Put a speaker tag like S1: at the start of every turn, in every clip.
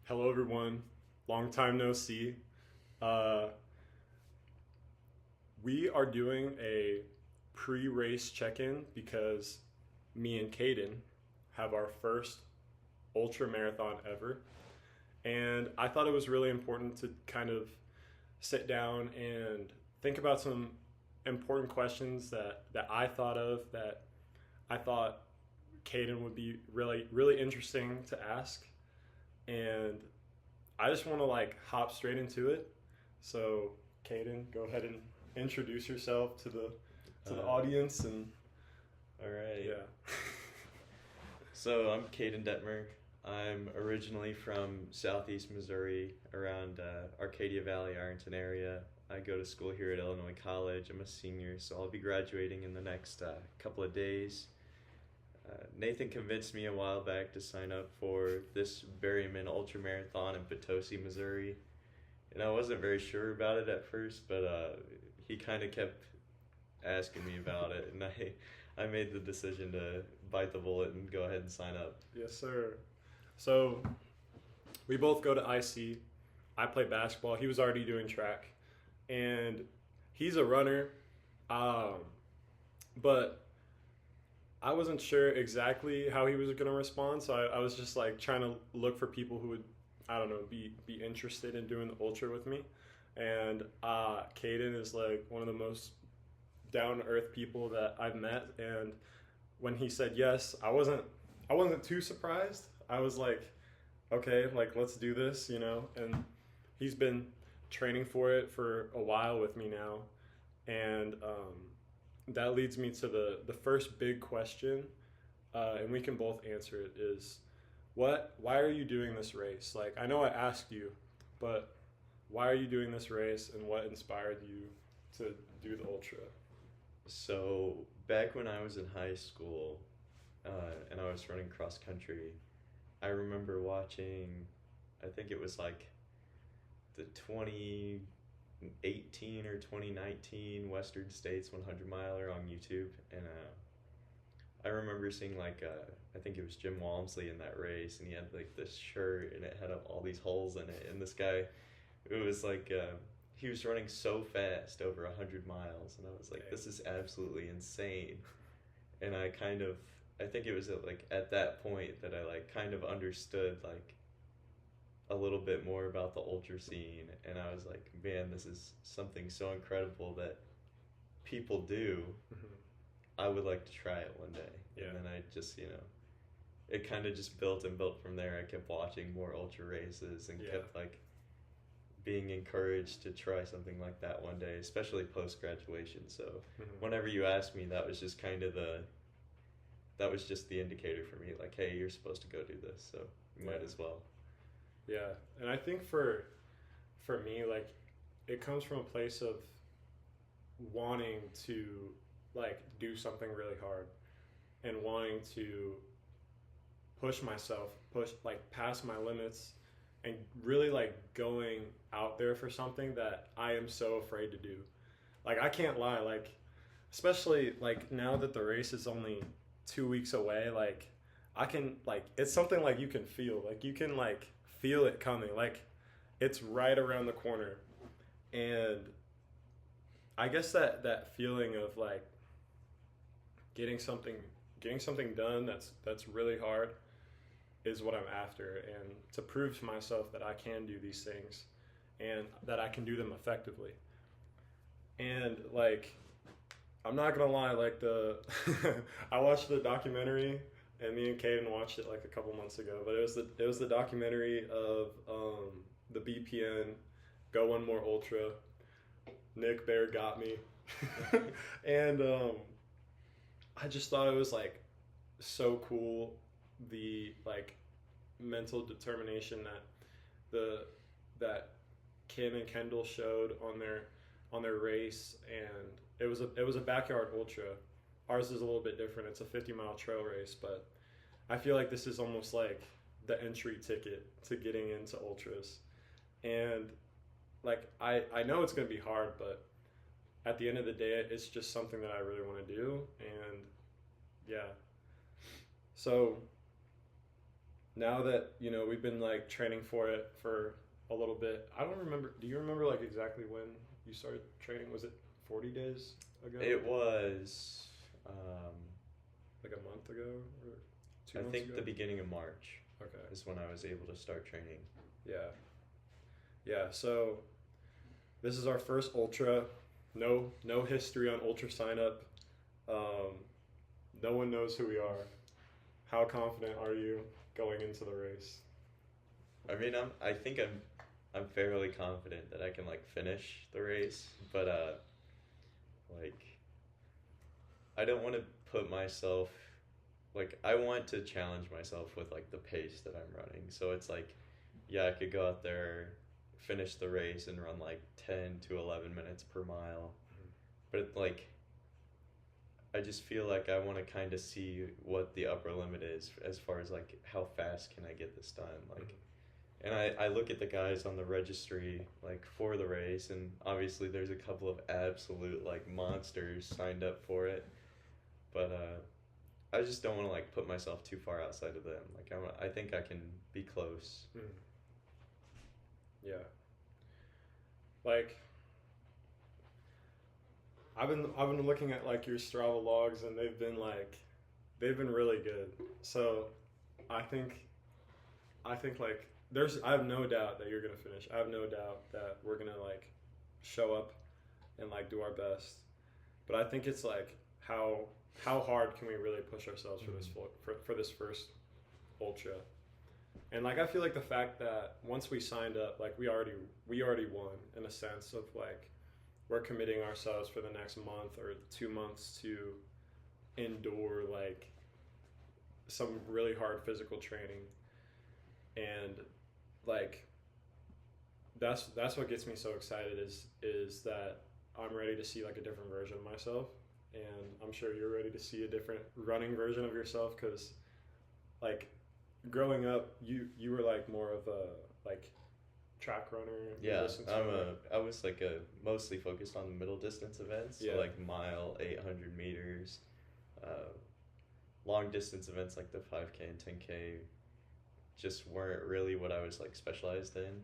S1: Hello, everyone. Long time no see. Uh, we are doing a pre-race check-in because me and Caden have our first ultra marathon ever, and I thought it was really important to kind of sit down and think about some important questions that I thought of that I thought Caden would be really interesting to ask, and I just want to like hop straight into it. So, Caden, go ahead and introduce yourself to the audience and
S2: All right.
S1: yeah.
S2: So I'm Caden Detmer. I'm originally from Southeast Missouri, around Arcadia Valley, Ironton area. I go to school here at Illinois College. I'm a senior, so I'll be graduating in the next couple of days. Nathan convinced me a while back to sign up for this Berryman Ultra Marathon in Potosi, Missouri. And I wasn't very sure about it at first, but he kind of kept asking me about it, and I made the decision to bite the bullet and go ahead and sign up.
S1: Yes, sir. So, we both go to IC. I play basketball. He was already doing track, and he's a runner. But I wasn't sure exactly how he was going to respond, so I was just like trying to look for people who would, I don't know, be interested in doing the ultra with me. And Caden is like one of the most down to earth people that I've met, and when he said yes, I wasn't too surprised. I was like, okay, like let's do this, you know. And he's been training for it for a while with me now, and that leads me to the first big question, and we can both answer it, is why are you doing this race? Like, I know I asked you, but why are you doing this race, and what inspired you to do the ultra?
S2: So back when I was in high school, and I was running cross country, I remember watching, I think it was like the 2018 or 2019 Western States 100 miler on YouTube, and I remember seeing like I think it was Jim Walmsley in that race, and he had like this shirt and it had all these holes in it, and this guy, it was like he was running so fast, over 100 miles, and I was like, this is absolutely insane. And I think it was at that point that I like kind of understood like a little bit more about the ultra scene, and I was like, man, this is something so incredible that people do.
S1: Mm-hmm.
S2: I would like to try it one day.
S1: Yeah.
S2: And then I just, it kind of just built and built from there. I kept watching more ultra races and kept like being encouraged to try something like that one day, especially post graduation. So whenever you asked me, that was just the indicator for me, like, hey, you're supposed to go do this, so you might as well.
S1: Yeah, and I think for me, like, it comes from a place of wanting to like do something really hard and wanting to push myself, like past my limits, and really like going out there for something that I am so afraid to do. Like, I can't lie, like, especially like now that the race is only 2 weeks away, like I can, like, it's something like you can feel it coming, like it's right around the corner. And I guess that feeling of like getting something done that's really hard is what I'm after, and to prove to myself that I can do these things and that I can do them effectively. And like, I'm not gonna lie, like I watched the documentary, and me and Caden watched it like a couple months ago, but it was the documentary of the BPN Go One More Ultra. Nick Bear got me. And I just thought it was like so cool, the like mental determination that Kim and Kendall showed on their race. And it was a backyard ultra. Ours is a little bit different. It's a 50-mile trail race, but I feel like this is almost like the entry ticket to getting into ultras. And like, I know it's going to be hard, but at the end of the day, it's just something that I really want to do. And yeah. So now that, you know, we've been like training for it for a little bit. I don't remember. Do you remember like exactly when you started training? Was it 40 days ago?
S2: It was,
S1: Like a month ago or 2
S2: I
S1: months
S2: think
S1: ago?
S2: the beginning of March
S1: Okay.
S2: is when I was able to start training.
S1: Yeah. Yeah. So this is our first ultra. No history on ultra sign up. No one knows who we are. How confident are you going into the race?
S2: I mean, I think I'm fairly confident that I can like finish the race, but like I don't want to put myself like I want to challenge myself with like the pace that I'm running. So it's like, yeah, I could go out there, finish the race and run like 10 to 11 minutes per mile. But like I just feel like I want to kind of see what the upper limit is as far as like how fast can I get this done. Like and I look at the guys on the registry like for the race, and obviously there's a couple of absolute like monsters signed up for it, but I just don't want to like put myself too far outside of them. Like I think I can be close.
S1: Yeah. Like I've been looking at like your Strava logs, and they've been really good. So I think like I have no doubt that you're gonna finish. I have no doubt that we're gonna like show up and like do our best. But I think it's like how hard can we really push ourselves for this for this first ultra? And like I feel like the fact that once we signed up, like we already won in a sense of like we're committing ourselves for the next month or 2 months to endure like some really hard physical training. And like that's what gets me so excited is that I'm ready to see like a different version of myself, and I'm sure you're ready to see a different running version of yourself, because like growing up you were like more of a like track runner.
S2: Yeah, I was like mostly focused on the middle distance events, so like mile, 800 meters, long distance events like the 5K and 10K just weren't really what I was like specialized in.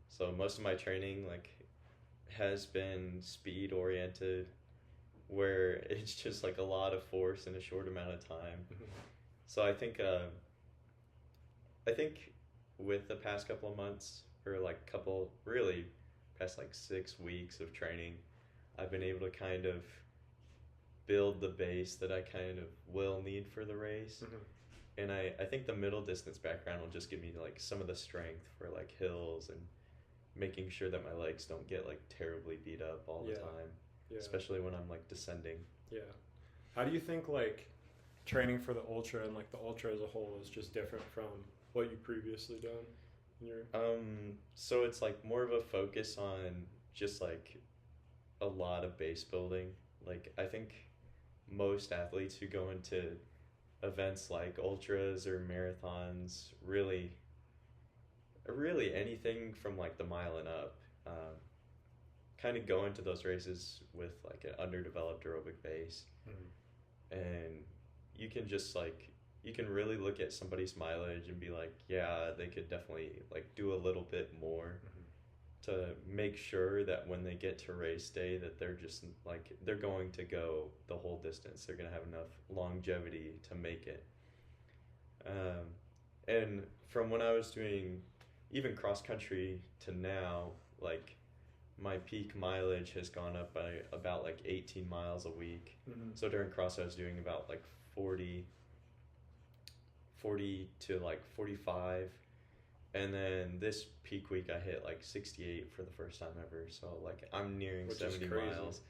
S2: So most of my training like has been speed oriented, where it's just like a lot of force in a short amount of time. So I think with the past couple of months, or like past like 6 weeks of training, I've been able to kind of build the base that I kind of will need for the race. And I think the middle distance background will just give me like some of the strength for like hills and making sure that my legs don't get like terribly beat up all the time, especially when I'm like descending. Yeah.
S1: How do you think like training for the ultra and like the ultra as a whole is just different from what you previously done in your
S2: so it's like more of a focus on just like a lot of base building. Like I think most athletes who go into events like ultras or marathons, really anything from like the mile and up, kind of go into those races with like an underdeveloped aerobic base. And you can just like you can really look at somebody's mileage and be like, yeah, they could definitely like do a little bit more to make sure that when they get to race day that they're just like they're going to go the whole distance. They're going to have enough longevity to make it. And from when I was doing even cross country to now, like my peak mileage has gone up by about like 18 miles a week. So during cross I was doing about like 40 to like 45, and then this peak week I hit like 68 for the first time ever. So like I'm nearing 70 miles.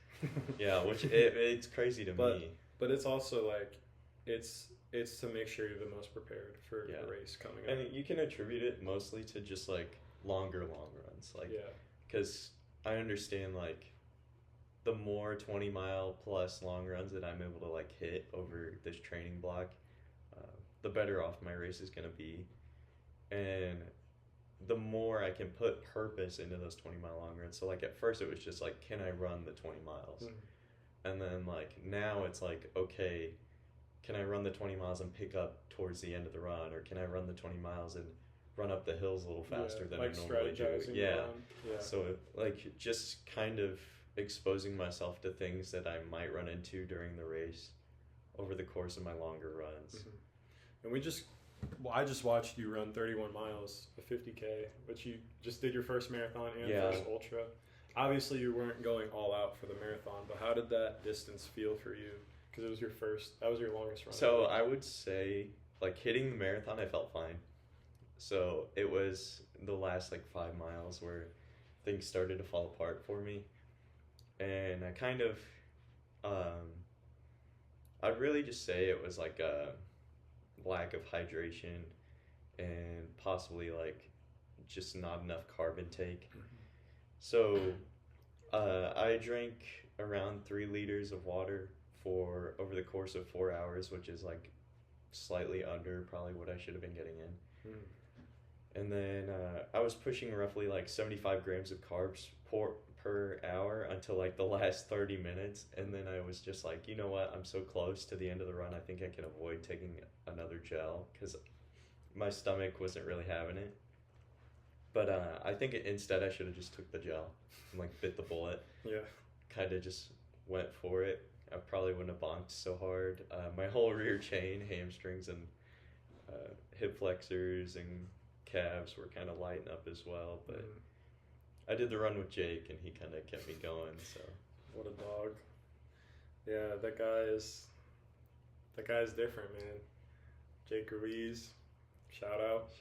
S2: Yeah, which it's crazy to me.
S1: But it's also like it's to make sure you're the most prepared for the race coming up.
S2: And you can attribute it mostly to just like longer long runs, like because I understand like the more 20-mile plus long runs that I'm able to like hit over this training block, the better off my race is going to be. And the more I can put purpose into those 20-mile long runs. So like at first it was just like, can I run the 20 miles? And then like now it's like, okay, can I run the 20 miles and pick up towards the end of the run, or can I run the 20 miles and run up the hills a little faster than
S1: like
S2: I normally do?
S1: strategizing
S2: Yeah.
S1: around. Yeah.
S2: So like just kind of exposing myself to things that I might run into during the race over the course of my longer runs.
S1: And I just watched you run 31 miles, a 50K, which you just did your first marathon and first ultra. Obviously, you weren't going all out for the marathon, but how did that distance feel for you? Because it was that was your longest run.
S2: So I would say, like, hitting the marathon, I felt fine. So it was the last, like, 5 miles where things started to fall apart for me. And I kind of, I'd really just say it was, like, a lack of hydration and possibly, like, just not enough carb intake. So I drank around 3 liters of water for over the course of 4 hours, which is like slightly under probably what I should have been getting in. And then I was pushing roughly like 75 grams of carbs per hour until like the last 30 minutes. And then I was just like, you know what, I'm so close to the end of the run, I think I can avoid taking another gel because my stomach wasn't really having it. But I think instead I should have just took the gel and like bit the bullet.
S1: Yeah.
S2: Kind of just went for it. I probably wouldn't have bonked so hard. My whole rear chain, hamstrings, and hip flexors and calves were kind of lighting up as well. But I did the run with Jake, and he kind of kept me going. So
S1: what a dog! Yeah, that guy's different, man. Jake Ruiz, shout out.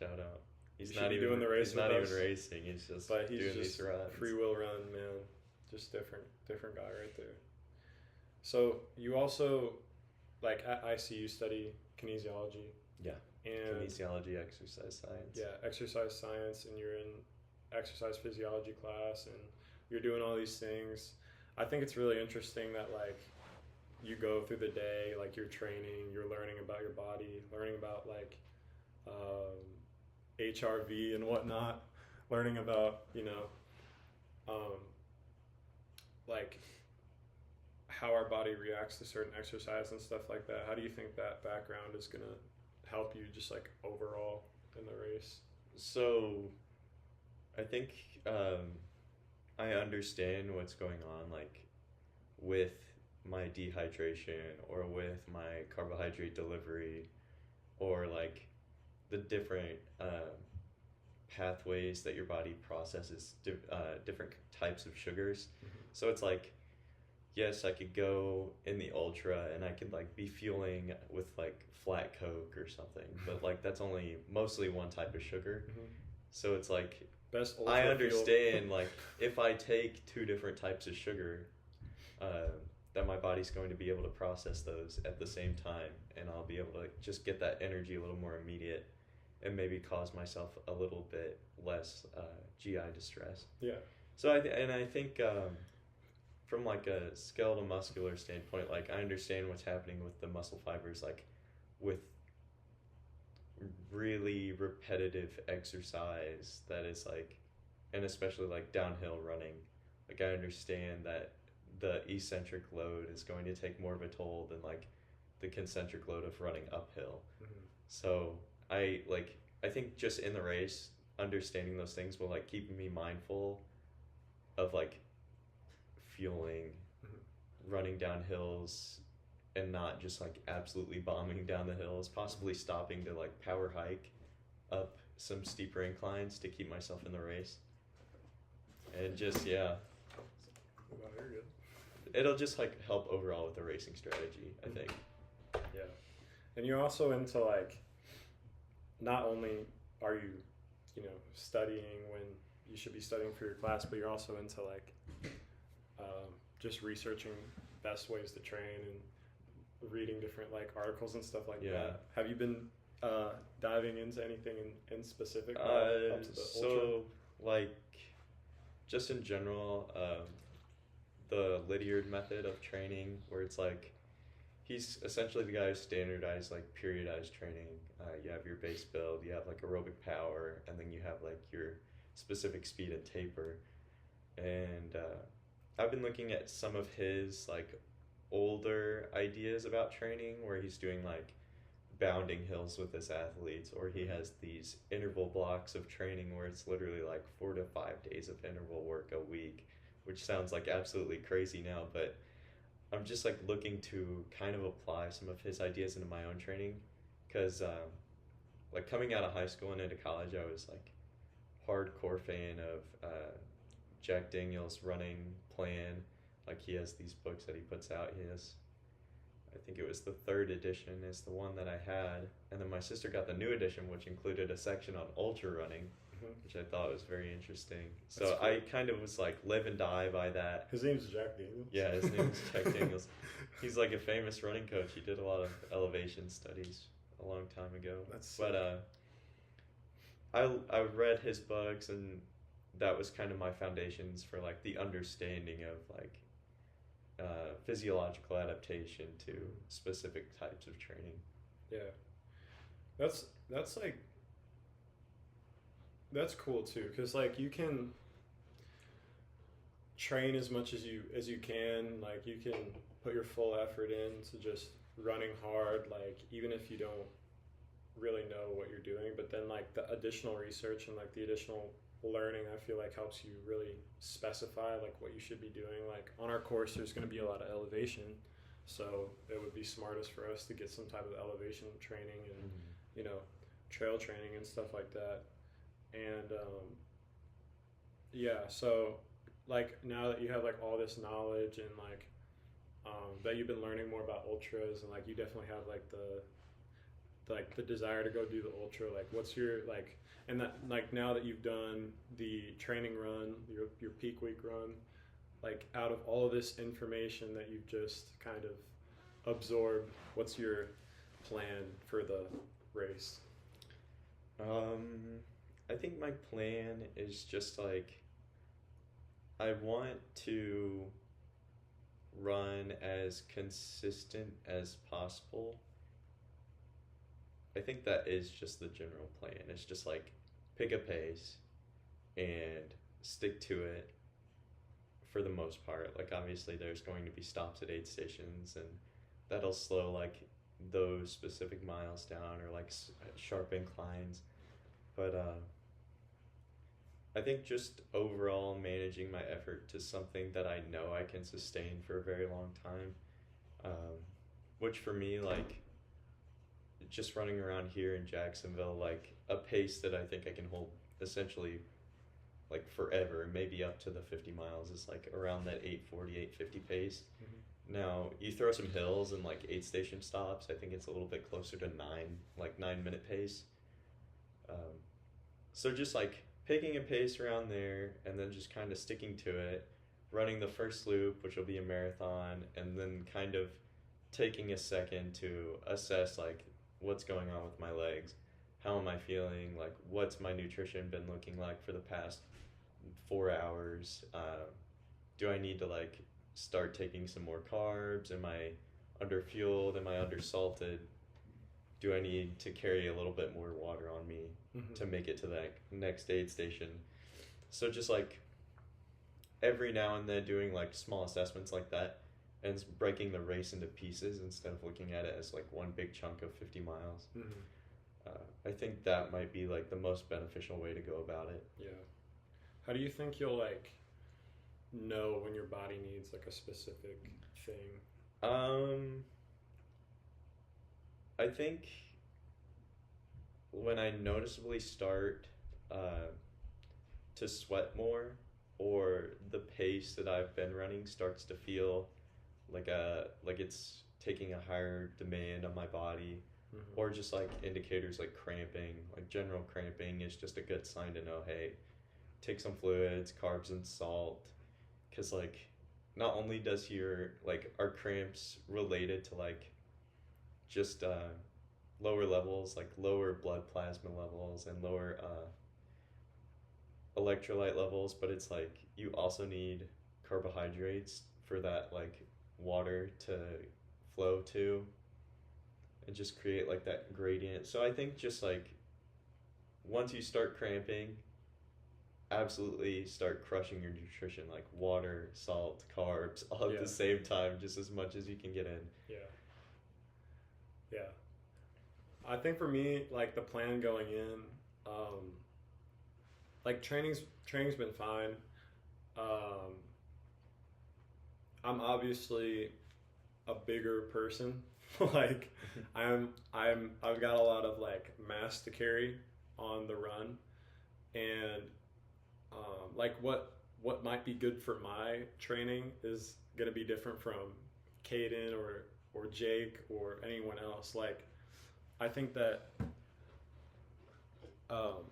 S2: He's
S1: He
S2: not even
S1: doing the race.
S2: He's not even racing. He's just doing these runs.
S1: Free will run, man. Just different guy right there. So you also, like at ICU, study kinesiology.
S2: Yeah.
S1: And
S2: kinesiology, exercise science.
S1: Yeah, exercise science, and you're in exercise physiology class, and you're doing all these things. I think it's really interesting that like you go through the day, like you're training, you're learning about your body, learning about like HRV and whatnot, learning about, like how our body reacts to certain exercise and stuff like that. How do you think that background is going to help you just like overall in the race?
S2: So I think I understand what's going on, like with my dehydration or with my carbohydrate delivery or like the different pathways that your body processes different types of sugars. So it's like, yes, I could go in the ultra and I could like be fueling with like flat Coke or something, but like that's only mostly one type of sugar. So it's like,
S1: best ultra
S2: I understand like if I take 2 different types of sugar, that my body's going to be able to process those at the same time, and I'll be able to like, just get that energy a little more immediate and maybe cause myself a little bit less GI distress.
S1: Yeah.
S2: So I think from like a skeletal muscular standpoint, like I understand what's happening with the muscle fibers, like with really repetitive exercise that is like, and especially like downhill running, like I understand that the eccentric load is going to take more of a toll than like the concentric load of running uphill. So I think just in the race, understanding those things will like keep me mindful of like fueling, running down hills, and not just like absolutely bombing down the hills, possibly stopping to like power hike up some steeper inclines to keep myself in the race. And just, yeah.
S1: Wow, you're good.
S2: It'll just like help overall with the racing strategy, I think.
S1: Yeah. And you're also into like, not only are you, studying when you should be studying for your class, but you're also into like just researching best ways to train and reading different like articles and stuff like that. Have you been diving into anything in specific up to the
S2: so
S1: ultra?
S2: like just in general, the Lydiard method of training, where it's like he's essentially the guy who standardized like periodized training. You have your base build, you have like aerobic power, and then you have like your specific speed and taper. And I've been looking at some of his like older ideas about training where he's doing like bounding hills with his athletes, or he has these interval blocks of training where it's literally like 4 to 5 days of interval work a week, which sounds like absolutely crazy now, but I'm just like looking to kind of apply some of his ideas into my own training because like coming out of high school and into college, I was like hardcore fan of Jack Daniel's running plan. Like he has these books that he puts out. He has, I think it was the third edition is the one that I had, and then my sister got the new edition, which included a section on ultra running, which I thought was very interesting. So
S1: That's cool.
S2: I kind of was like live and die by that.
S1: His name's Jack Daniels.
S2: Yeah, his name's Jack Daniels. He's like a famous running coach. He did a lot of elevation studies a long time ago. But I read his books, and that was kind of my foundations for like the understanding of like physiological adaptation to specific types of training.
S1: Yeah, that's like that's cool too, because like you can train as much as you can. Like you can put your full effort into just running hard, like even if you don't really know what you're doing, but then like the additional research and like the additional learning, I feel like helps you really specify like what you should be doing. Like on our course there's going to be a lot of elevation, so it would be smartest for us to get some type of elevation training and you know, trail training and stuff like that. And yeah, so like now that you have like all this knowledge and like that you've been learning more about ultras, and like you definitely have like the desire to go do the ultra, like what's your like, and that like now that you've done the training run, your peak week run, like out of all of this information that you've just kind of absorbed, what's your plan for the race?
S2: I think my plan is just like I want to run as consistent as possible. I think that is just the general plan. It's just like pick a pace and stick to it for the most part. Like obviously there's going to be stops at aid stations, and that'll slow like those specific miles down, or like sharp inclines. But I think just overall managing my effort to something that I know I can sustain for a very long time, which for me, like just running around here in Jacksonville, like a pace that I think I can hold essentially like forever, maybe up to the 50 miles, is like around that 840, 850 pace. Now you throw some hills and like aid station stops, I think it's a little bit closer to 9-minute pace. So just like picking a pace around there and then just kind of sticking to it, running the first loop, which will be a marathon, and then kind of taking a second to assess like what's going on with my legs, how am I feeling, like what's my nutrition been looking like for the past 4 hours, do I need to like start taking some more carbs, am I under fueled, am I under salted, do I need to carry a little bit more water on me to make it to that next aid station. So just like every now and then doing like small assessments like that, and breaking the race into pieces instead of looking at it as like one big chunk of 50 miles. I think that might be like the most beneficial way to go about it.
S1: Yeah. How do you think you'll like know when your body needs like a specific thing?
S2: I think when I noticeably start to sweat more, or the pace that I've been running starts to feel like it's taking a higher demand on my body, or just like indicators like cramping, like general cramping is just a good sign to know, hey, take some fluids, carbs and salt, because like not only does are cramps related to like just lower levels, like lower blood plasma levels and lower electrolyte levels, but it's like you also need carbohydrates for that like water to flow to and just create like that gradient. So I think just like once you start cramping, absolutely start crushing your nutrition, like water, salt, carbs, all at
S1: Yeah.
S2: the same time, just as much as you can get in.
S1: Yeah. Yeah. I think for me, like the plan going in, um, like training's been fine. Um, I'm obviously a bigger person. Like I've got a lot of like mass to carry on the run, and like what might be good for my training is gonna be different from Caden or Jake or anyone else. Like I think that um,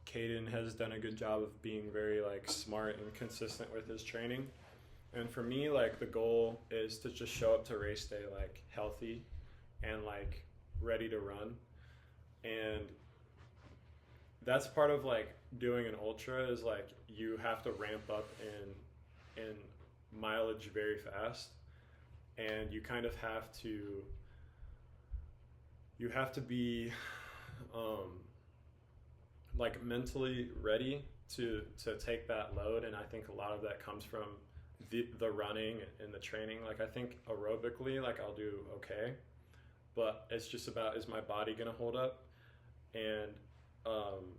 S1: Caden has done a good job of being very like smart and consistent with his training. And for me, like the goal is to just show up to race day like healthy and like ready to run. And that's part of like doing an ultra is like you have to ramp up in mileage very fast, and you have to be um, like mentally ready to take that load. And I think a lot of that comes from the running and the training. Like I think aerobically, like I'll do okay, but it's just about, is my body gonna hold up? And um,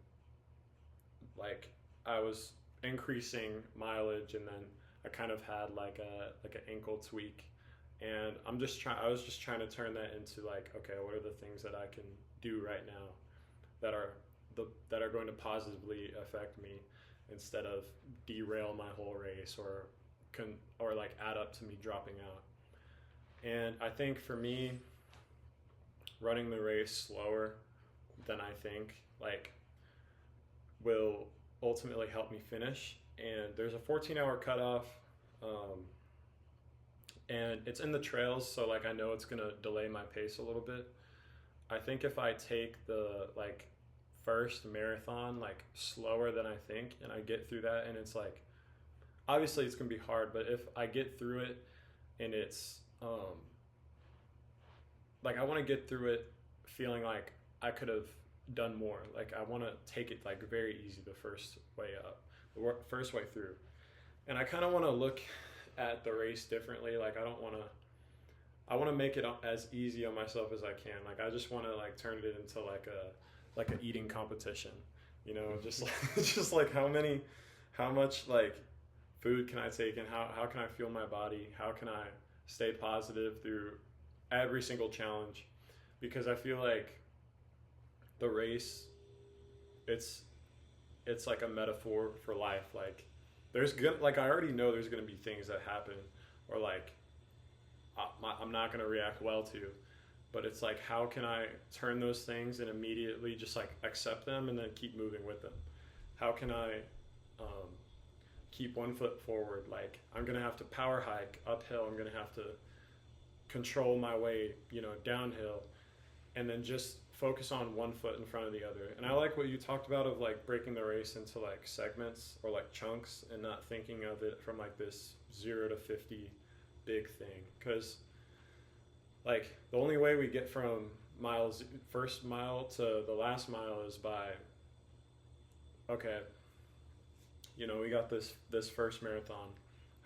S1: like I was increasing mileage, and then I kind of had like an ankle tweak, and I was just trying to turn that into like, okay, what are the things that I can do right now that are that are going to positively affect me, instead of derail my whole race or like add up to me dropping out. And I think for me, running the race slower than I think like will ultimately help me finish. And there's a 14-hour cutoff, um, and it's in the trails, so like I know it's gonna delay my pace a little bit. I think if I take the like first marathon like slower than I think, and I get through that, and it's like obviously it's gonna be hard, but if I get through it and it's like I want to get through it feeling like I could have done more. Like I want to take it like very easy the first way up, the first way through, and I kind of want to look at the race differently. Like I want to make it as easy on myself as I can. Like I just want to like turn it into like an eating competition, you know, just like, just like how much like food can I take, and how can I fuel my body? How can I stay positive through every single challenge? Because I feel like the race, it's like a metaphor for life. Like like I already know there's gonna be things that happen, or like I'm not gonna react well to, but it's like how can I turn those things and immediately just like accept them and then keep moving with them? How can I keep one foot forward? Like I'm gonna have to power hike uphill, I'm gonna have to control my way, you know, downhill, and then just focus on one foot in front of the other. And I like what you talked about of like breaking the race into like segments or like chunks, and not thinking of it from like this 0 to 50 big thing. Because like the only way we get from first mile to the last mile is by, okay, you know, we got this first marathon,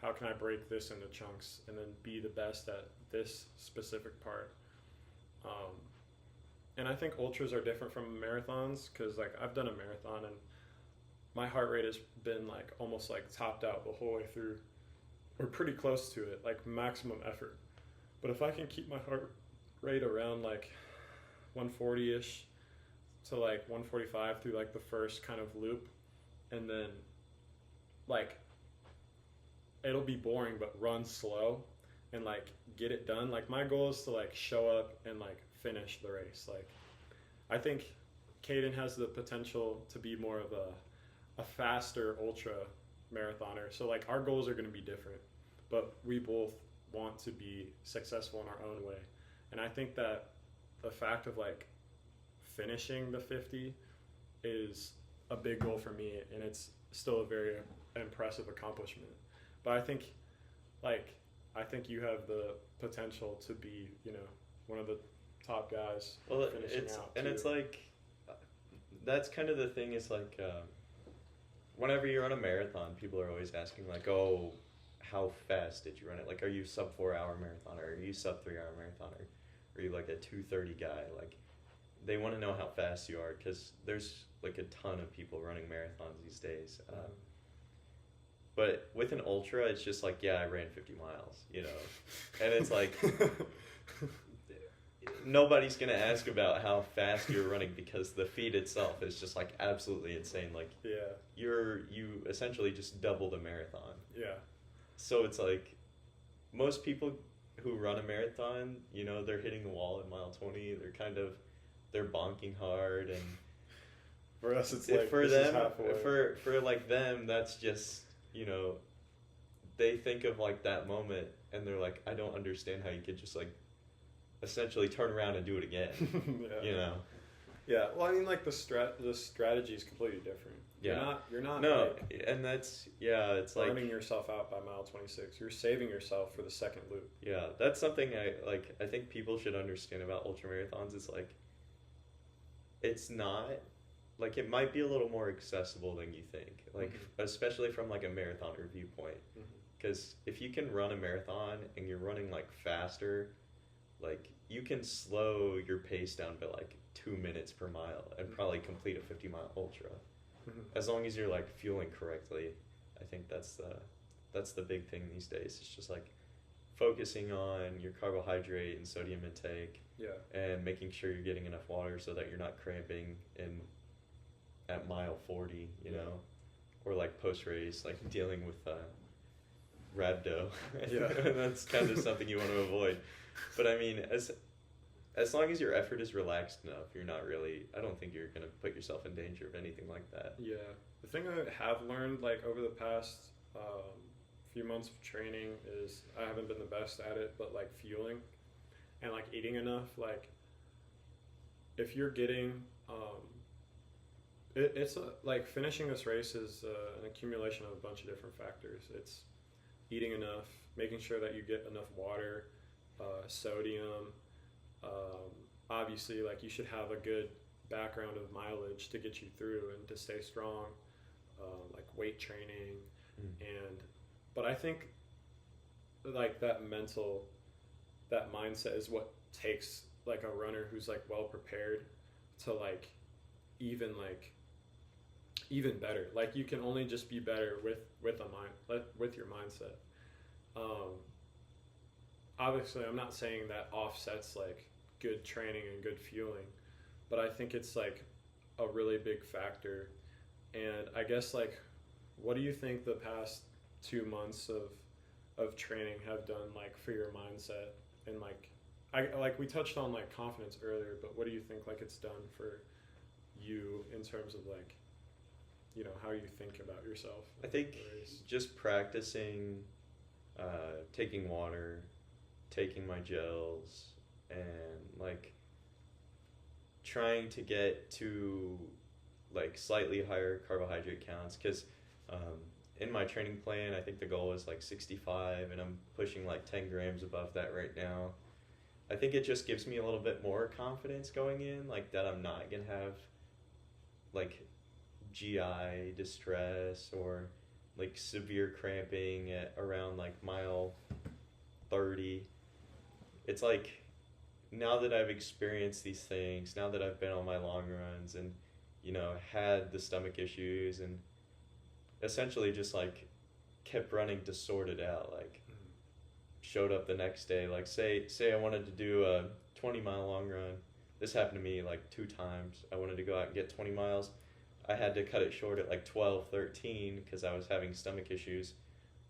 S1: how can I break this into chunks and then be the best at this specific part? And I think ultras are different from marathons, because like I've done a marathon and my heart rate has been like almost like topped out the whole way through, or pretty close to it, like maximum effort. But if I can keep my heart rate around like 140-ish to like 145 through like the first kind of loop, and then like it'll be boring but run slow and like get it done. Like my goal is to like show up and like finish the race. Like I think Caden has the potential to be more of a faster ultra marathoner. So like our goals are going to be different, but we both want to be successful in our own way. And I think that the fact of like finishing the 50 is a big goal for me, and it's still a very impressive accomplishment. But I think you have the potential to be, you know, one of the top guys finishing out.
S2: And
S1: too.
S2: it's like that's kind of the thing is like, whenever you run a marathon, people are always asking like, oh, how fast did you run it? Like, are you sub 4 hour marathoner? Are you sub 3 hour marathoner? Are you like a 2:30 guy? Like, they want to know how fast you are because there's like a ton of people running marathons these days. But with an ultra, it's just like, yeah, I ran 50 miles, you know, and it's like nobody's gonna ask about how fast you're running because the feat itself is just like absolutely insane. Like,
S1: Yeah.
S2: you essentially just doubled a marathon.
S1: Yeah.
S2: So it's like most people who run a marathon, you know, they're hitting the wall at mile 20. They're bonking hard, and
S1: For us, it's like
S2: for
S1: this is
S2: them,
S1: halfway.
S2: for like them, that's just, you know, they think of like that moment, and they're like, I don't understand how you could just like essentially turn around and do it again.
S1: Yeah.
S2: You know.
S1: Yeah. Well, I mean, like the strategy is completely different.
S2: Yeah.
S1: You're not
S2: No,
S1: like
S2: and that's it's like
S1: burning yourself out by mile 26. You're saving yourself for the second loop.
S2: yeah, that's something I think people should understand about ultra marathons. Is like, it's not like, it might be a little more accessible than you think. Like, especially from like a marathoner viewpoint, because if you can run a marathon and you're running like faster, like you can slow your pace down by like 2 minutes per mile and probably complete a 50-mile ultra. As long as you're like fueling correctly. I think that's the big thing these days. It's just like focusing on your carbohydrate and sodium intake,
S1: Yeah.
S2: and making sure you're getting enough water so that you're not cramping at mile 40, you know, or like post race, like dealing with rhabdo.
S1: Yeah.
S2: That's kind of something you want to avoid. But I mean, as long as your effort is relaxed enough, you're not really, I don't think you're going to put yourself in danger of anything like that.
S1: Yeah. The thing I have learned, like, over the past few months of training is I haven't been the best at it, but, like, fueling and, like, eating enough. Like, if you're getting, it's like finishing this race is an accumulation of a bunch of different factors. It's eating enough, making sure that you get enough water, sodium. Obviously, like, you should have a good background of mileage to get you through and to stay strong, like weight training, but I think like that mindset is what takes like a runner who's like well prepared to like even better. Like, you can only just be better with your mindset. Obviously, I'm not saying that offsets like good training and good fueling, but I think it's like a really big factor. And I guess, like, what do you think the past 2 months of training have done like for your mindset? And like we touched on like confidence earlier, but what do you think like it's done for you in terms of like, you know, how you think about yourself?
S2: I think just practicing taking water, taking my gels, and like trying to get to like slightly higher carbohydrate counts, because in my training plan I think the goal is like 65, and I'm pushing like 10 grams above that right now. I think it just gives me a little bit more confidence going in, like that I'm not gonna have like GI distress or like severe cramping at around like mile 30. It's like, now that I've experienced these things, now that I've been on my long runs and, you know, had the stomach issues and essentially just like kept running to sort it out, like showed up the next day, like say I wanted to do a 20-mile long run. This happened to me like 2 times. I wanted to go out and get 20 miles. I had to cut it short at like 12, 13 because I was having stomach issues.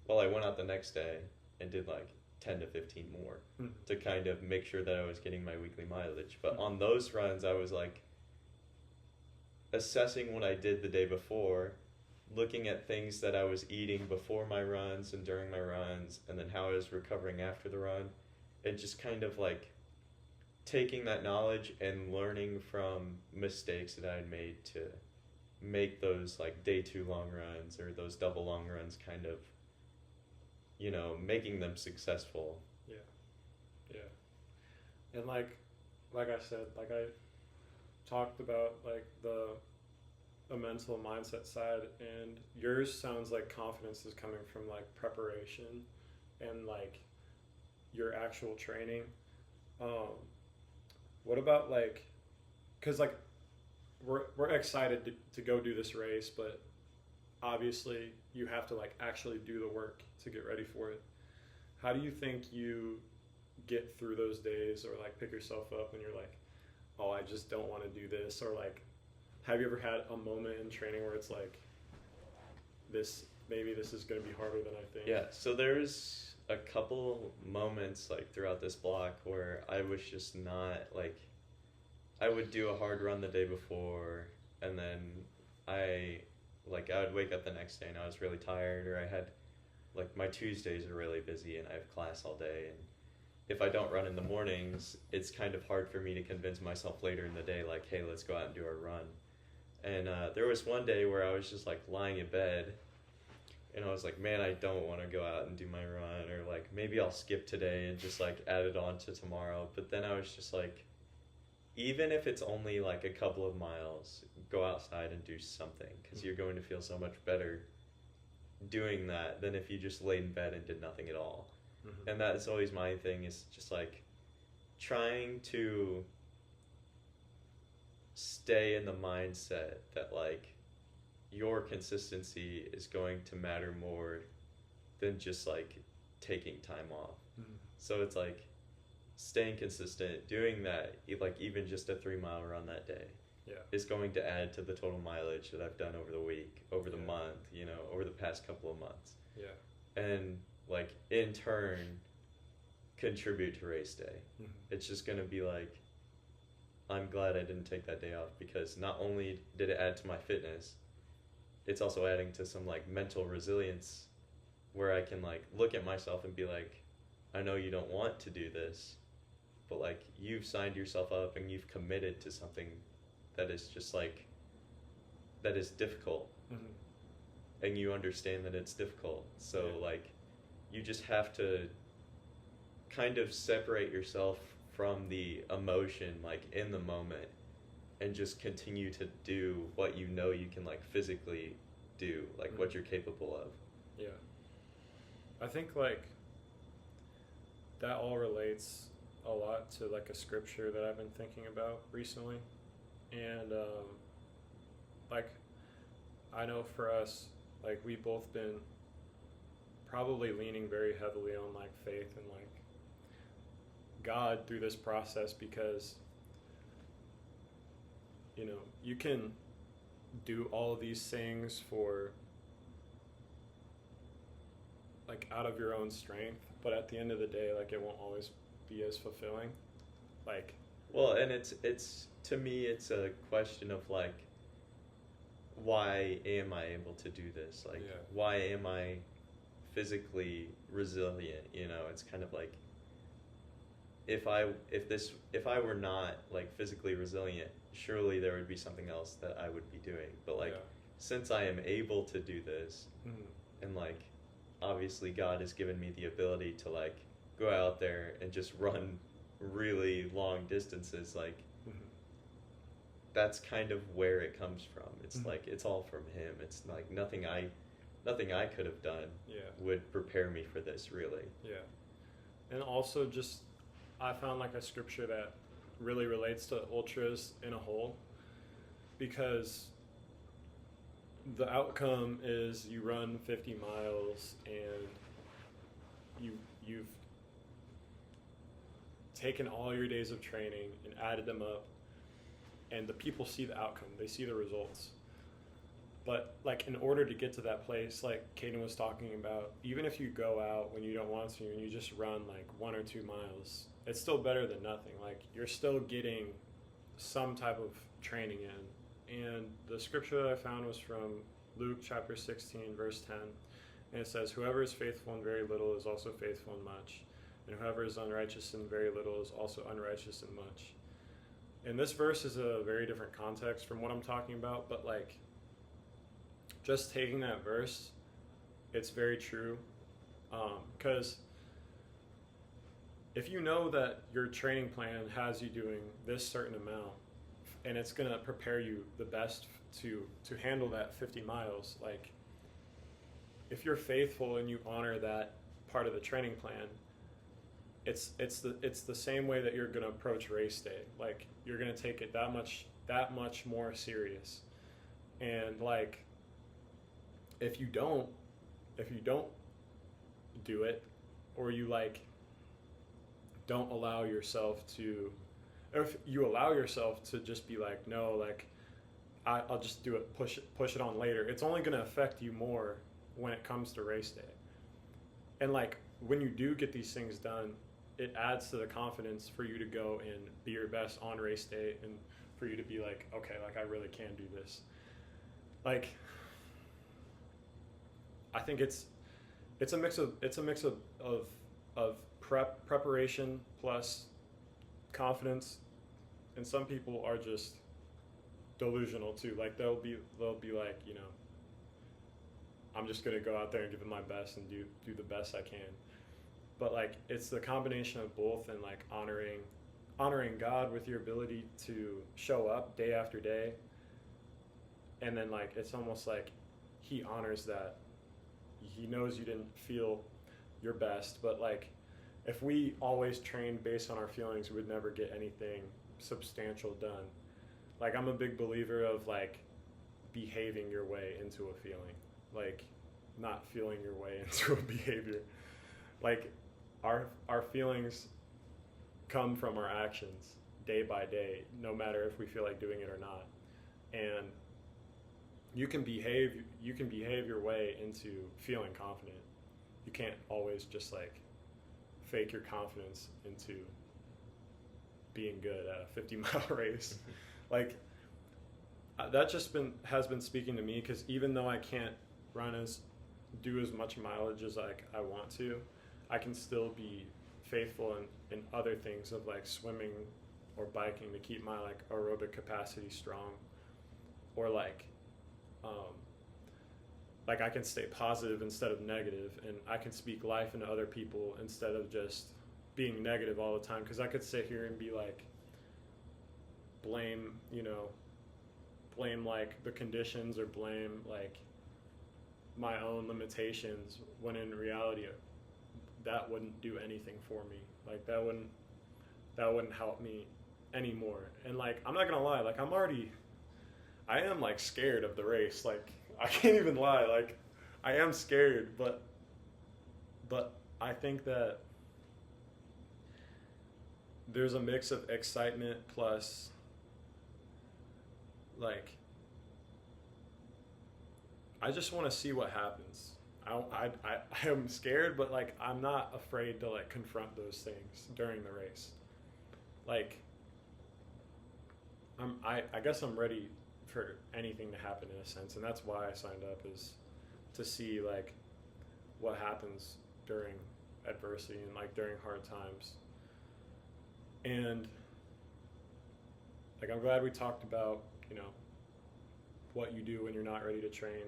S2: Well, I went out the next day and did like 10 to 15 more to kind of make sure that I was getting my weekly mileage. But on those runs, I was like assessing what I did the day before, looking at things that I was eating before my runs and during my runs, and then how I was recovering after the run, and just kind of like taking that knowledge and learning from mistakes that I had made to make those like day 2 long runs or those double long runs kind of, you know, making them successful.
S1: Yeah. And like I said, like I talked about like the a mental mindset side, and yours sounds like confidence is coming from like preparation and like your actual training. Um, what about like, because like we're excited to go do this race, but obviously you have to like actually do the work to get ready for it. How do you think you get through those days, or like pick yourself up when you're like, oh, I just don't want to do this, or like, have you ever had a moment in training where it's like, maybe this is going to be harder than I think?
S2: Yeah, so there's a couple moments like throughout this block where I was just not like, I would do a hard run the day before, and then I would wake up the next day and I was really tired, or I had like my Tuesdays are really busy and I have class all day, and if I don't run in the mornings, it's kind of hard for me to convince myself later in the day like, hey, let's go out and do our run. And there was one day where I was just like lying in bed and I was like, man, I don't want to go out and do my run, or like maybe I'll skip today and just like add it on to tomorrow. But then I was just like, even if it's only like a couple of miles, go outside and do something, because you're going to feel so much better doing that than if you just laid in bed and did nothing at all. Mm-hmm. And that's always my thing, is just like trying to stay in the mindset that like your consistency is going to matter more than just like taking time off. Mm-hmm. So it's like staying consistent, doing that, like even just a 3-mile run that day, is going to add to the total mileage that I've done over the week, over the month, over the past couple of months. Yeah. And like in turn contribute to race day. Mm-hmm. It's just going to be like, I'm glad I didn't take that day off, because not only did it add to my fitness, it's also adding to some like mental resilience, where I can like look at myself and be like, I know you don't want to do this, but like you've signed yourself up and you've committed to something that is just like, that is difficult. Mm-hmm. And you understand that it's difficult. So like you just have to kind of separate yourself from the emotion like in the moment, and just continue to do what you know you can like physically do, like what you're capable of.
S1: Yeah. I think like that all relates a lot to like a scripture that I've been thinking about recently. And like I know for us, like we've both been probably leaning very heavily on like faith and like God through this process, because you can do all of these things for like out of your own strength, but at the end of the day, like it won't always be as fulfilling. Like,
S2: well, and it's to me it's a question of like, why am I able to do this? Like, why am I physically resilient? It's kind of like, if I were not like physically resilient, surely there would be something else that I would be doing. But like, since I am able to do this, mm-hmm. and like obviously God has given me the ability to like go out there and just run really long distances, like mm-hmm. that's kind of where it comes from. It's mm-hmm. like, it's all from Him. It's like nothing I could have done would prepare me for this, really.
S1: Yeah. And also just, I found like a scripture that really relates to ultras in a whole, because the outcome is you run 50 miles and you've taken all your days of training and added them up, and the people see the outcome, they see the results. But like in order to get to that place, like Caden was talking about, even if you go out when you don't want to and you just run like 1 or 2 miles, it's still better than nothing. Like you're still getting some type of training in. And the scripture that I found was from Luke chapter 16, verse 10. And it says, whoever is faithful in very little is also faithful in much. And whoever is unrighteous in very little is also unrighteous in much. And this verse is a very different context from what I'm talking about, but like just taking that verse, it's very true. Because if you know that your training plan has you doing this certain amount, and it's going to prepare you the best to handle that 50 miles. Like, if you're faithful and you honor that part of the training plan, it's the same way that you're going to approach race day. Like, you're going to take it that much more serious. And like, if you don't do it, or you like don't allow yourself to, or if you allow yourself to just be like, no, like I'll just do it, push it on later, it's only going to affect you more when it comes to race day. And like, when you do get these things done, it adds to the confidence for you to go and be your best on race day, and for you to be like, okay, like I really can do this. Like, I think it's a mix of preparation plus confidence, and some people are just delusional too. Like, they'll be like, you know, I'm just gonna go out there and give it my best and do the best I can. But like, it's the combination of both, and like honoring God with your ability to show up day after day. And then like, it's almost like he honors that. He knows you didn't feel your best, but like, if we always trained based on our feelings, we would never get anything substantial done. Like, I'm a big believer of like behaving your way into a feeling, like not feeling your way into a behavior. Like, our feelings come from our actions day by day, no matter if we feel like doing it or not. And you can behave your way into feeling confident. You can't always just like fake your confidence into being good at a 50-mile race. Like, that has been speaking to me, because even though I can't do as much mileage as like I want to, I can still be faithful in other things, of like swimming or biking, to keep my like aerobic capacity strong, or like I can stay positive instead of negative, and I can speak life into other people instead of just being negative all the time. Because I could sit here and be like, blame like the conditions, or blame like my own limitations, when in reality that wouldn't do anything for me. Like, that wouldn't help me anymore. And like, I'm not gonna lie, like I am like scared of the race. Like, I can't even lie, like I am scared, but I think that there's a mix of excitement plus like, I just want to see what happens. I am scared, but like, I'm not afraid to like confront those things during the race. Like, I guess I'm ready for anything to happen, in a sense, and that's why I signed up, is to see like what happens during adversity and like during hard times. And like, I'm glad we talked about, you know, what you do when you're not ready to train.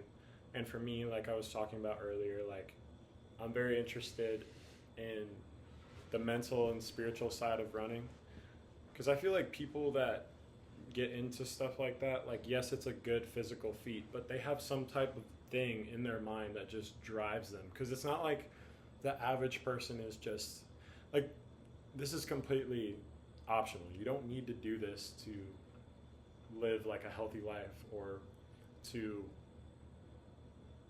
S1: And for me, like I was talking about earlier, like, I'm very interested in the mental and spiritual side of running, because I feel like people that get into stuff like that, like, yes, it's a good physical feat, but they have some type of thing in their mind that just drives them. Because it's not like the average person is just like, this is completely optional. You don't need to do this to live like a healthy life, or to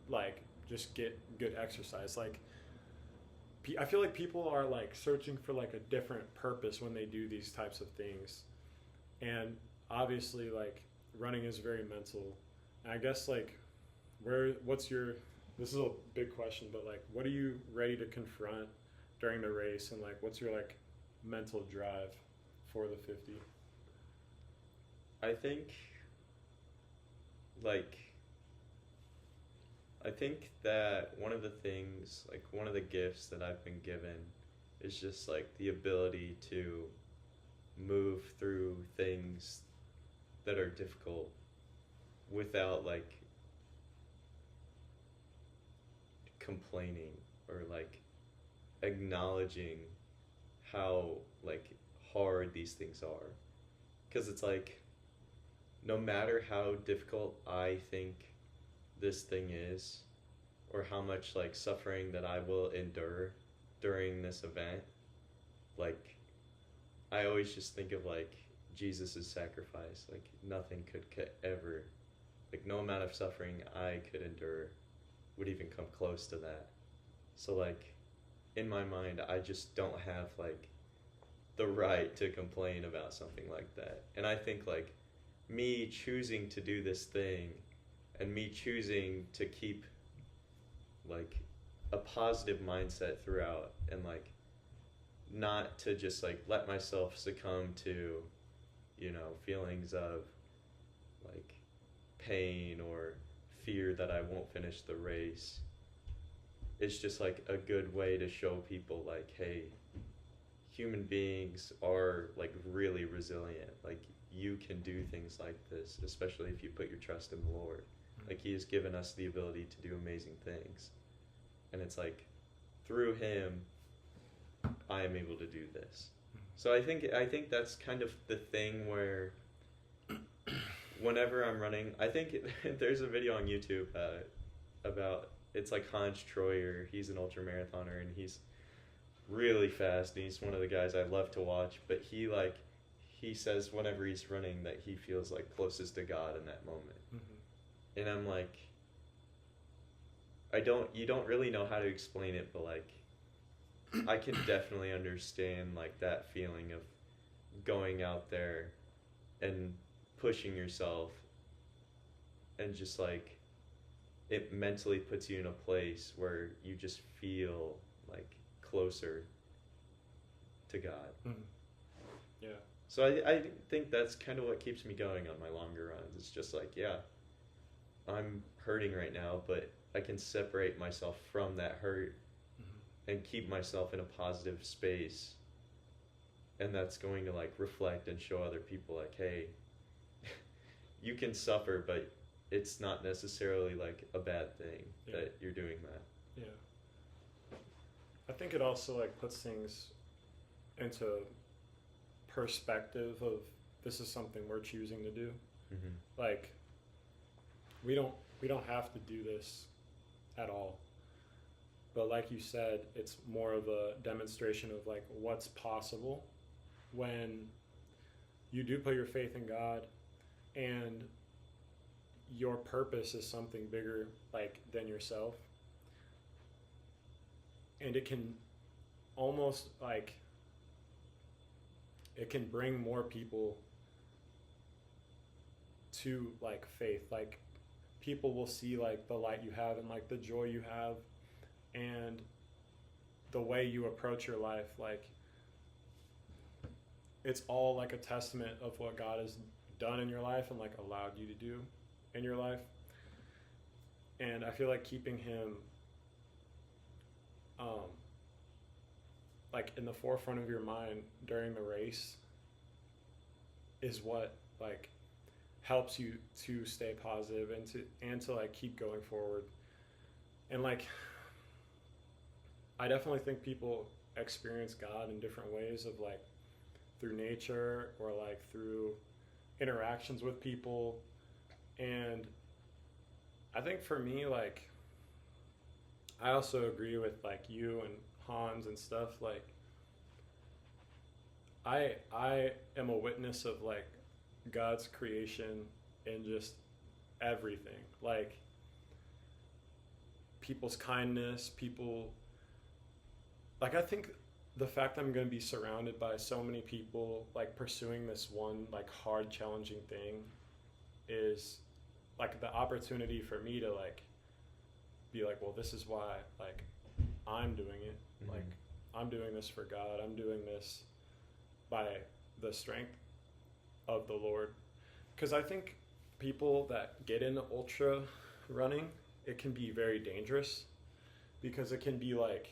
S1: like just get good exercise. Like, I feel like people are like searching for like a different purpose when they do these types of things. And obviously, like, running is very mental. And I guess like, this is a big question, but like, what are you ready to confront during the race, and like, what's your like mental drive for the 50?
S2: I think that one of the things, like one of the gifts that I've been given, is just like the ability to move through things that are difficult without like complaining, or like acknowledging how like hard these things are. Because it's like, no matter how difficult I think this thing is, or how much like suffering that I will endure during this event, like I always just think of like Jesus' sacrifice. Like nothing could ever, like no amount of suffering I could endure would even come close to that. So like in my mind, I just don't have like the right to complain about something like that. And I think like me choosing to do this thing and me choosing to keep like a positive mindset throughout, and like not to just like let myself succumb to, you know, feelings of like pain or fear that I won't finish the race. It's just like a good way to show people like, hey, human beings are like really resilient. Like you can do things like this, especially if you put your trust in the Lord. Like he has given us the ability to do amazing things. And it's like through him I am able to do this. So I think that's kind of the thing where whenever I'm running, I think there's a video on YouTube about, it's like Hans Troyer. He's an ultra marathoner and he's really fast and he's one of the guys I love to watch, but he says whenever he's running that he feels like closest to God in that moment. And I'm like, you don't really know how to explain it, but like I can definitely understand like that feeling of going out there and pushing yourself, and just like it mentally puts you in a place where you just feel like closer to God.
S1: Yeah.
S2: So I think that's kind of what keeps me going on my longer runs. It's just like, yeah, I'm hurting right now, but I can separate myself from that hurt and keep myself in a positive space. And that's going to like reflect and show other people like, hey, you can suffer, but it's not necessarily like a bad thing that you're doing that.
S1: Yeah. I think it also like puts things into perspective of this is something we're choosing to do. Like we don't have to do this at all. But like you said, it's more of a demonstration of like what's possible when you do put your faith in God and your purpose is something bigger like than yourself. And it can almost like it can bring more people to like faith. Like people will see like the light you have and like the joy you have and the way you approach your life. Like it's all like a testament of what God has done in your life and like allowed you to do in your life. And I feel like keeping him like in the forefront of your mind during the race is what like helps you to stay positive and to like keep going forward. And like I definitely think people experience God in different ways, of like through nature or like through interactions with people. And I think for me, like I also agree with like you and Hans and stuff. Like I am a witness of like God's creation and just everything. Like people's kindness, people, like I think the fact that I'm going to be surrounded by so many people like pursuing this one like hard, challenging thing is like the opportunity for me to like be like, well, this is why like I'm doing it. Like I'm doing this for God. I'm doing this by the strength of the Lord. Because I think people that get into ultra running, it can be very dangerous, because it can be like,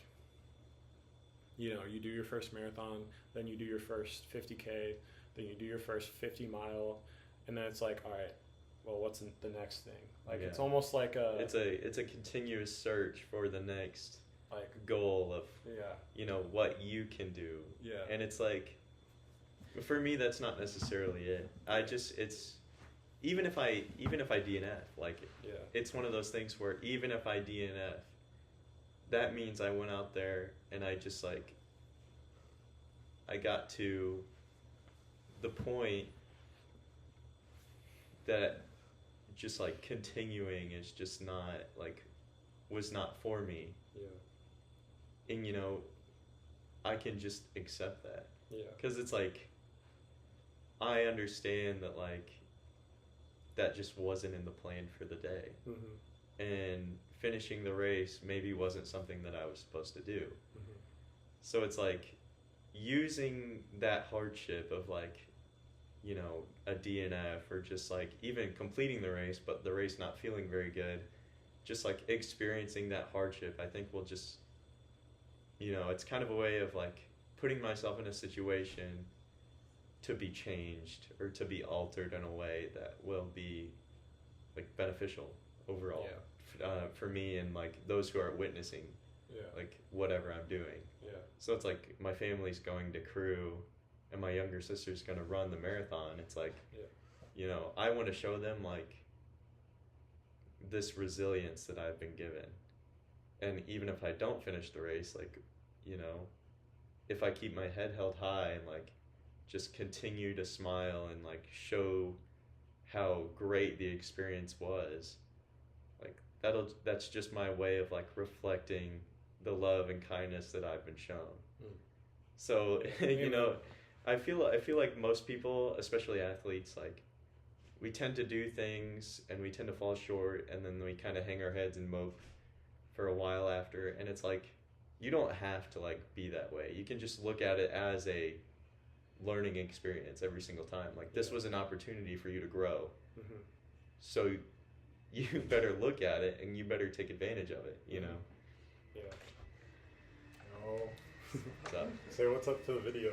S1: you know, you do your first marathon, then you do your first 50K, then you do your first 50 mile, and then it's like, all right, well, what's the next thing? Like it's almost like it's
S2: a continuous search for the next
S1: like
S2: goal of you know what you can do. And it's like, for me that's not necessarily it. even if I DNF, like
S1: Yeah.
S2: it's one of those things where even if I DNF, that means I went out there and I just like I got to the point that just like continuing is just not like was not for me.
S1: Yeah.
S2: And you know, I can just accept that.
S1: Yeah.
S2: Because it's like I understand that like that just wasn't in the plan for the day.
S1: Mm-hmm.
S2: And finishing the race maybe wasn't something that I was supposed to do.
S1: Mm-hmm.
S2: So it's like using that hardship of like, you know, a DNF or just like even completing the race, but the race not feeling very good, just like experiencing that hardship, I think will just, you know, it's kind of a way of like putting myself in a situation to be changed or to be altered in a way that will be like beneficial overall for me and like those who are witnessing like whatever I'm doing. So it's like my family's going to crew and my younger sister's going to run the marathon. It's like, you know, I want to show them like this resilience that I've been given. And even if I don't finish the race, like, you know, if I keep my head held high and like just continue to smile and like show how great the experience was, like that's just my way of like reflecting the love and kindness that I've been shown. So you know, I feel like most people, especially athletes, like we tend to do things and we tend to fall short and then we kind of hang our heads and mope for a while after, and it's like you don't have to like be that way. You can just look at it as a learning experience every single time. Like this was an opportunity for you to grow. Mm-hmm. So you better look at it and you better take advantage of it, you know?
S1: Yeah. Oh.
S2: What's up?
S1: Say what's up to the video.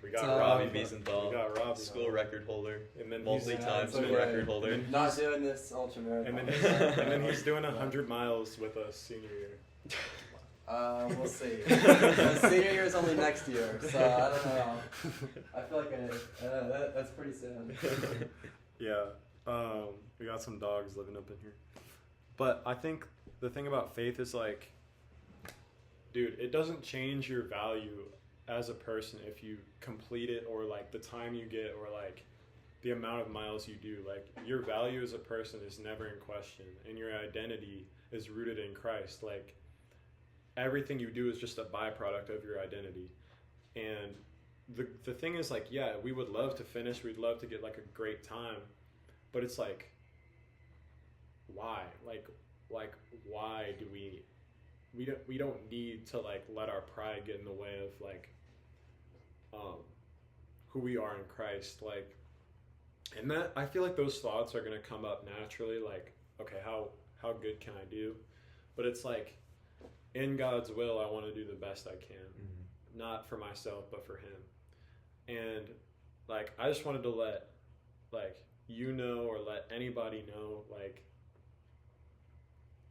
S1: We got
S2: Robbie Biesenthal,
S1: we got Robbie,
S2: school record holder,
S1: and then
S2: multi-time school record holder.
S3: Not doing this ultra marathon.
S1: And then he's doing 100 miles with us senior year.
S3: We'll see. Senior year is only next year, so I don't know. I feel like that's pretty soon.
S1: Yeah. We got some dogs living up in here. But I think the thing about faith is like, dude, it doesn't change your value as a person if you complete it or like the time you get or like the amount of miles you do. Like your value as a person is never in question and your identity is rooted in Christ. Like everything you do is just a byproduct of your identity. And the thing is like, yeah, we would love to finish, we'd love to get like a great time, but it's like, why? Like why do we don't need to like let our pride get in the way of like who we are in Christ. Like, and that I feel like those thoughts are gonna come up naturally, like, okay, how good can I do? But it's like, in God's will, I want to do the best I can. Mm-hmm. Not for myself, but for him. And like, I just wanted to let like you know, or let anybody know, like,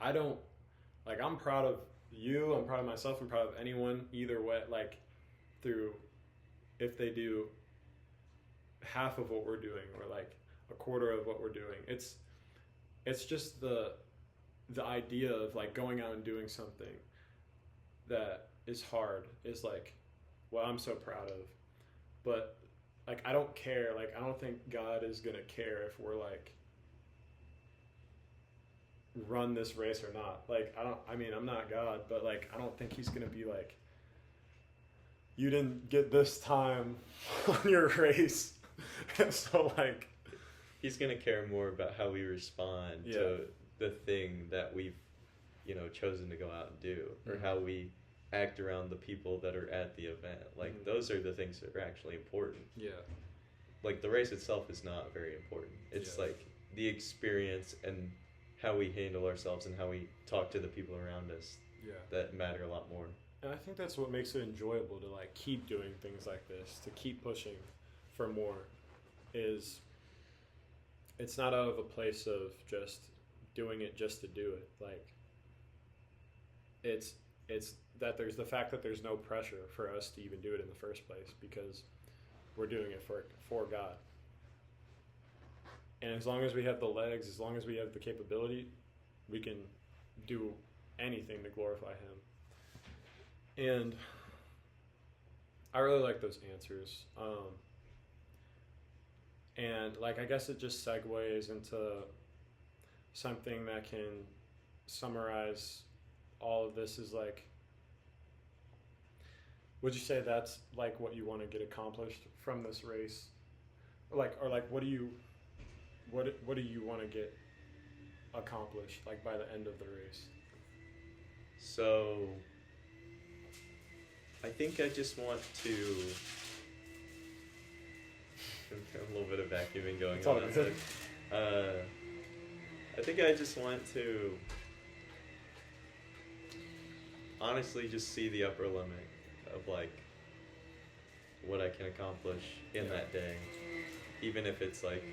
S1: I'm proud of you, I'm proud of myself, I'm proud of anyone either way, like through if they do half of what we're doing or like a quarter of what we're doing. It's just the idea of like going out and doing something that is hard is like what I'm so proud of. But like I don't care, like I don't think God is gonna care if we're like run this race or not. Like I'm not God, but like I don't think he's gonna be like, you didn't get this time on your race. And so like
S2: he's gonna care more about how we respond to the thing that we've, you know, chosen to go out and do, or how we act around the people that are at the event. Like those are the things that are actually important. Yeah. Like the race itself is not very important. It's like the experience and how we handle ourselves and how we talk to the people around us that matter a lot more.
S1: And I think that's what makes it enjoyable to like keep doing things like this, to keep pushing for more, is it's not out of a place of just doing it just to do it. Like it's that there's the fact that there's no pressure for us to even do it in the first place because we're doing it for God. And as long as we have the legs, as long as we have the capability, we can do anything to glorify him. And I really like those answers. And like, I guess it just segues into something that can summarize all of this is like, would you say that's like what you want to get accomplished from this race? Or like what do you want to get accomplished like by the end of the race?
S2: So I think I just want to a little bit of vacuuming going
S1: It's
S2: on
S1: all
S2: outside.
S1: good.
S2: I think I just want to honestly just see the upper limit of like what I can accomplish in that day, even if it's like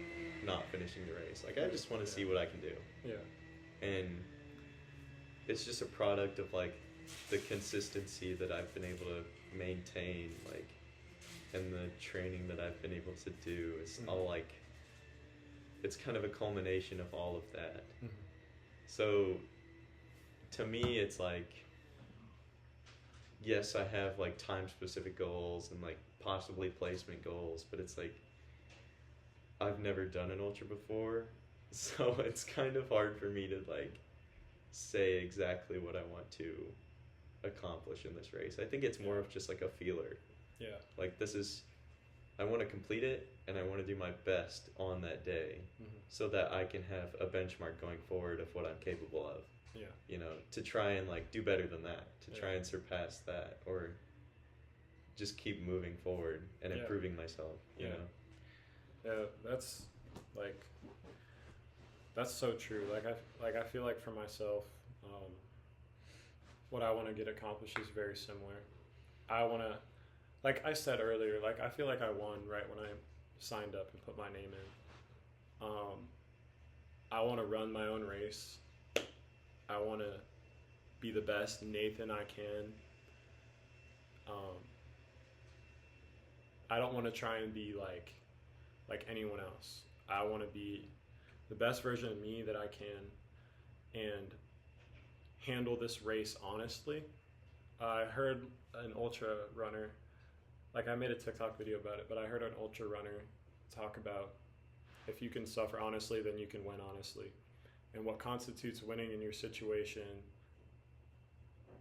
S2: not finishing the race. Like I just want to see what I can do.
S1: Yeah.
S2: And it's just a product of like the consistency that I've been able to maintain, like, and the training that I've been able to do. It's all like, it's kind of a culmination of all of that.
S1: Mm-hmm.
S2: So to me, it's like, yes, I have like time specific goals and like possibly placement goals, but it's like, I've never done an ultra before. So it's kind of hard for me to like say exactly what I want to accomplish in this race. I think it's more of just like a feeler.
S1: Yeah.
S2: Like this is, I want to complete it and I want to do my best on that day, so that I can have a benchmark going forward of what I'm capable of.
S1: Yeah.
S2: You know, to try and like do better than that, to try and surpass that, or just keep moving forward and improving myself, you know?
S1: Yeah, that's like, that's so true. Like I feel like for myself, what I want to get accomplished is very similar. I want to, like I said earlier, like I feel like I won right when I signed up and put my name in. I want to run my own race. I want to be the best Nathan I can. I don't want to try and be like anyone else. I want to be the best version of me that I can and handle this race honestly. I heard an ultra runner, like I made a TikTok video about it, but I heard an ultra runner talk about if you can suffer honestly, then you can win honestly. And what constitutes winning in your situation,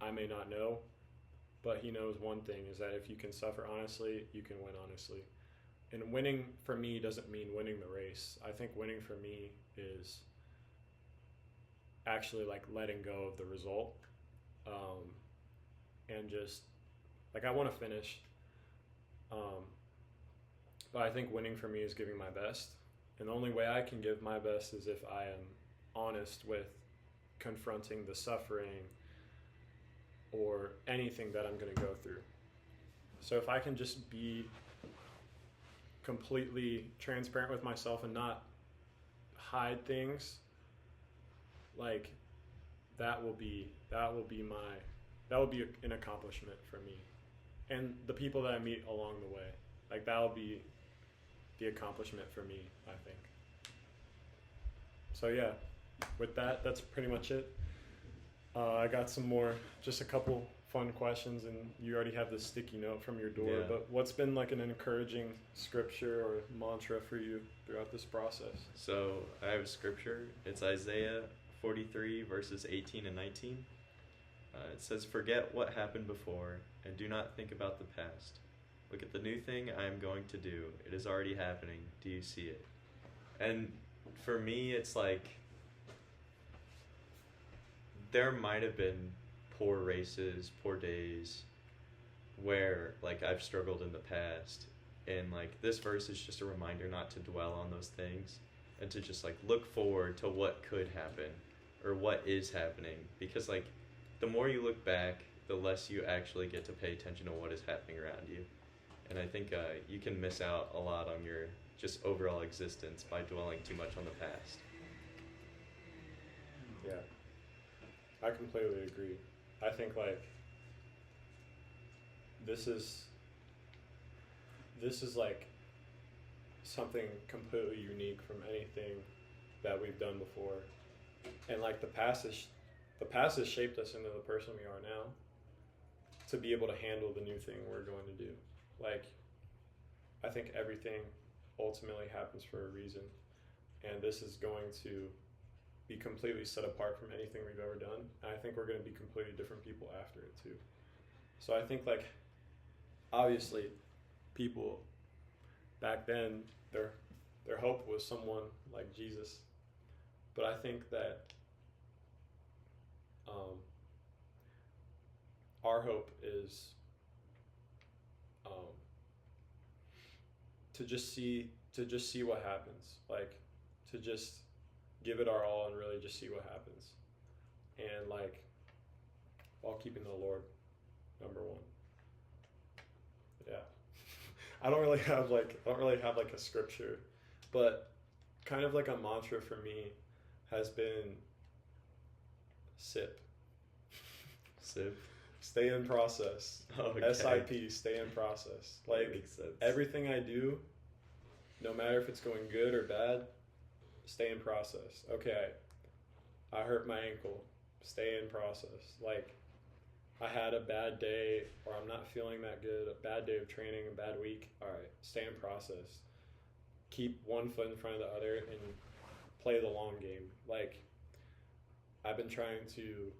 S1: I may not know, but he knows one thing is that if you can suffer honestly, you can win honestly. And winning for me doesn't mean winning the race. I think winning for me is actually like letting go of the result, and just like I want to finish, but I think winning for me is giving my best, and the only way I can give my best is if I am honest with confronting the suffering or anything that I'm going to go through. So if I can just be completely transparent with myself and not hide things, like that will be an accomplishment for me and the people that I meet along the way. Like that'll be the accomplishment for me, I think. So yeah, with that, that's pretty much it. I got some more, just a couple fun questions, and you already have the sticky note from your door, but what's been like an encouraging scripture or mantra for you throughout this process?
S2: So I have a scripture. It's Isaiah 43 verses 18 and 19. It says, "Forget what happened before and do not think about the past. Look at the new thing I am going to do. It is already happening. Do you see it?" And for me, it's like there might have been poor races, poor days where like I've struggled in the past, and like this verse is just a reminder not to dwell on those things and to just like look forward to what could happen or what is happening, because like the more you look back, the less you actually get to pay attention to what is happening around you. And I think you can miss out a lot on your just overall existence by dwelling too much on the past.
S1: Yeah, I completely agree. I think like this is like something completely unique from anything that we've done before. And like the past has shaped us into the person we are now to be able to handle the new thing we're going to do. Like, I think everything ultimately happens for a reason, and this is going to be completely set apart from anything we've ever done. And I think we're going to be completely different people after it too. So I think, like, obviously people back then, their hope was someone like Jesus, but I think that our hope is to just see what happens, like to just give it our all and really just see what happens, and like while keeping the Lord number one. Yeah. I don't really have like a scripture, but kind of like a mantra for me has been SIP.
S2: SIP.
S1: Stay in process.
S2: Okay.
S1: SIP, stay in process. Like,
S2: makes sense.
S1: Everything I do, no matter if it's going good or bad, stay in process. Okay, I hurt my ankle. Stay in process. Like, I had a bad day, or I'm not feeling that good, a bad day of training, a bad week. All right, stay in process. Keep one foot in front of the other and play the long game. Like, I've been trying to,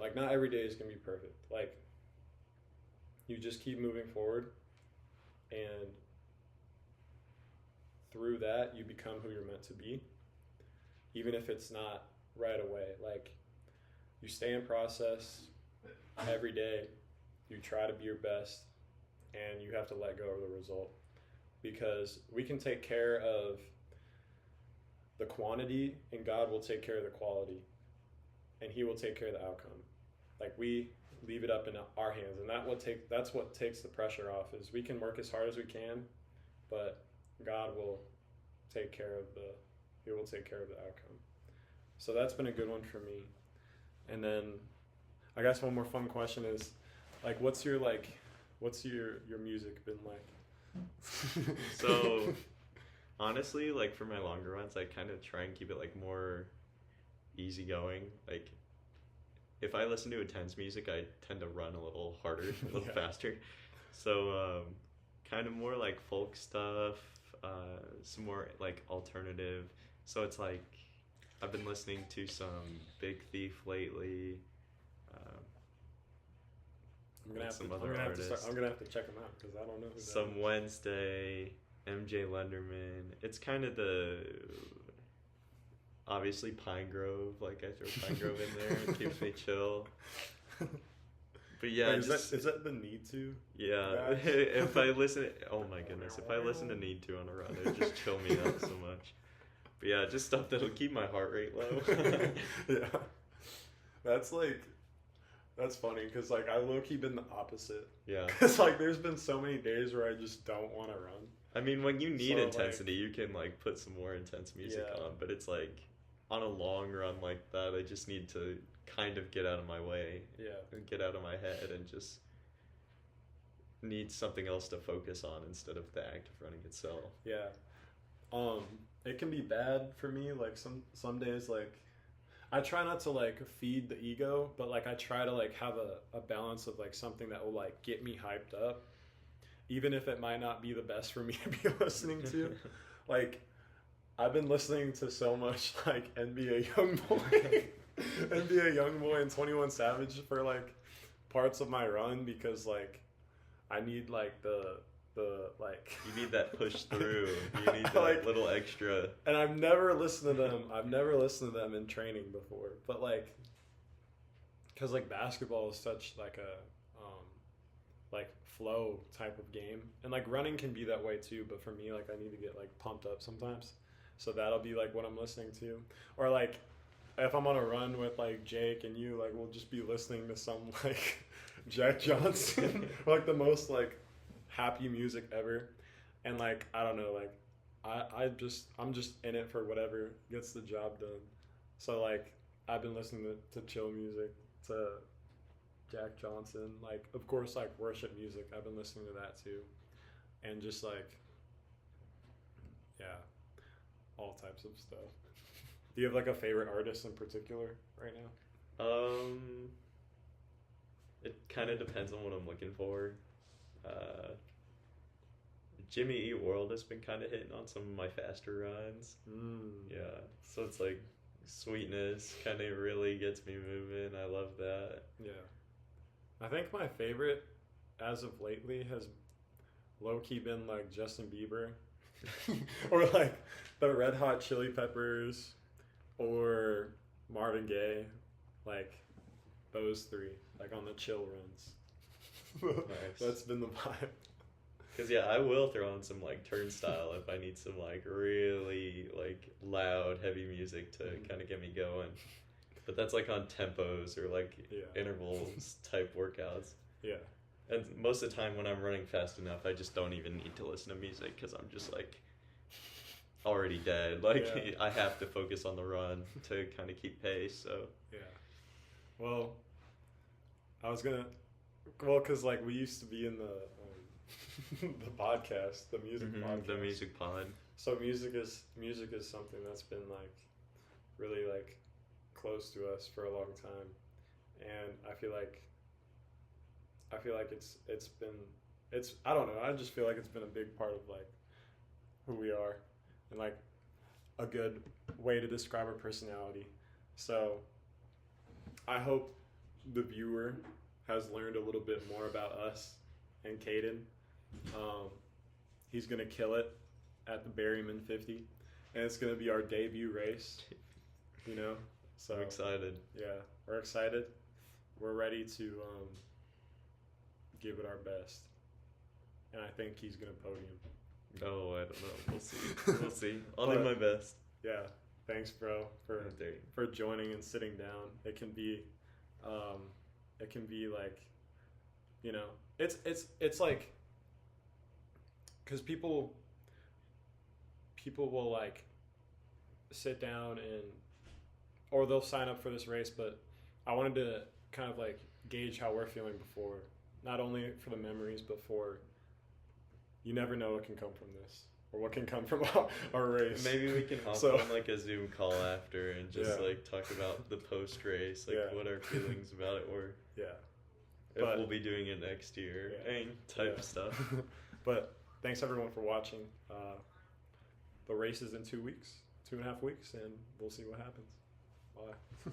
S1: like, not every day is going to be perfect. Like, you just keep moving forward, and through that, you become who you're meant to be, even if it's not right away. Like, you stay in process every day, you try to be your best, and you have to let go of the result, because we can take care of the quantity and God will take care of the quality, and he will take care of the outcome. Like, we leave it up in our hands, and that's what takes the pressure off. Is we can work as hard as we can, but God will take care of the outcome. So that's been a good one for me. And then I guess one more fun question is, like, what's your music been like?
S2: So honestly, like, for my longer runs, I kind of try and keep it like more easygoing. Like, if I listen to intense music, I tend to run a little harder, a little faster. So kind of more like folk stuff, some more like alternative. So it's like, I've been listening to some Big Thief lately.
S1: I'm gonna have to check them out because I don't know who
S2: some
S1: that is.
S2: Wednesday, MJ Lenderman. It's kind of obviously Pine Grove. Like, I throw Pine Grove in there. It keeps me chill. But yeah,
S1: wait, is that the Need To?
S2: Yeah. If I listen, oh my goodness, if I listen to Need To on a run, it would just chill me out so much. But yeah, just stuff that'll keep my heart rate low.
S1: Yeah. That's funny because, like, I low-key been the opposite. Yeah. Because, like, there's been so many days where I just don't want to run.
S2: I mean, when you need intensity, you can, like, put some more intense music on. But it's, like, on a long run like that, I just need to kind of get out of my way. Yeah. And get out of my head and just need something else to focus on instead of the act of running itself.
S1: Yeah. It can be bad for me, like, some days, like, I try not to, like, feed the ego, but, like, I try to, like, have a balance of, like, something that will, like, get me hyped up, even if it might not be the best for me to be listening to. Like, I've been listening to so much, like, NBA Youngboy and 21 Savage for, like, parts of my run because, like, I need, like, the
S2: you need that push through. You need that, like, little extra.
S1: And I've never listened to them in training before, but, like, because, like, basketball is such, like, a like, flow type of game, and, like, running can be that way too, but for me, like, I need to get, like, pumped up sometimes, so that'll be, like, what I'm listening to. Or, like, if I'm on a run with, like, Jake and you, like, we'll just be listening to some, like, Jack Johnson, like, the most, like, happy music ever, and, like, I don't know, like, I'm just in it for whatever gets the job done. So, like, I've been listening to chill music, to Jack Johnson, like, of course, like, worship music, I've been listening to that too, and just like, yeah, all types of stuff. Do you have like a favorite artist in particular right now?
S2: It kind of depends on what I'm looking for. Jimmy Eat World has been kind of hitting on some of my faster runs. Yeah, so it's like Sweetness kind of really gets me moving. I love that.
S1: Yeah. I think my favorite as of lately has low-key been like Justin Bieber or like the Red Hot Chili Peppers or Marvin Gaye, like those three, like on the chill runs.
S2: Nice.
S1: That's been the vibe.
S2: Cause yeah, I will throw on some like Turnstile if I need some like really like loud heavy music to kind of get me going. But that's like on tempos or like intervals type workouts.
S1: Yeah.
S2: And most of the time when I'm running fast enough, I just don't even need to listen to music because I'm just like already dead. Like I have to focus on the run to kind of keep pace. So
S1: yeah. Well, I was gonna. Well, cause like we used to be in the the podcast, the music podcast.
S2: The music pod.
S1: So music is something that's been like really like close to us for a long time, and I feel like it's I don't know, I just feel like it's been a big part of like who we are and like a good way to describe our personality. So I hope the viewer has learned a little bit more about us and Caden. He's gonna kill it at the Berryman 50, and it's gonna be our debut race. You know, so
S2: I'm excited.
S1: Yeah, we're excited. We're ready to give it our best, and I think he's gonna podium.
S2: Oh, I don't know. We'll see. We'll see. I'll do my best.
S1: Yeah, thanks, bro, for joining and sitting down. It can be like, you know, it's like, because people will like sit down and, or they'll sign up for this race, but I wanted to kind of like gauge how we're feeling before, not only for the memories, but for, you never know what can come from this or what can come from our race.
S2: Maybe we can hop on like a Zoom call after and just like talk about the post race, like what our feelings about it were.
S1: Yeah.
S2: If we'll be doing it next year, type stuff.
S1: But thanks everyone for watching. The race is in 2 weeks, 2.5 weeks, and we'll see what happens. Bye.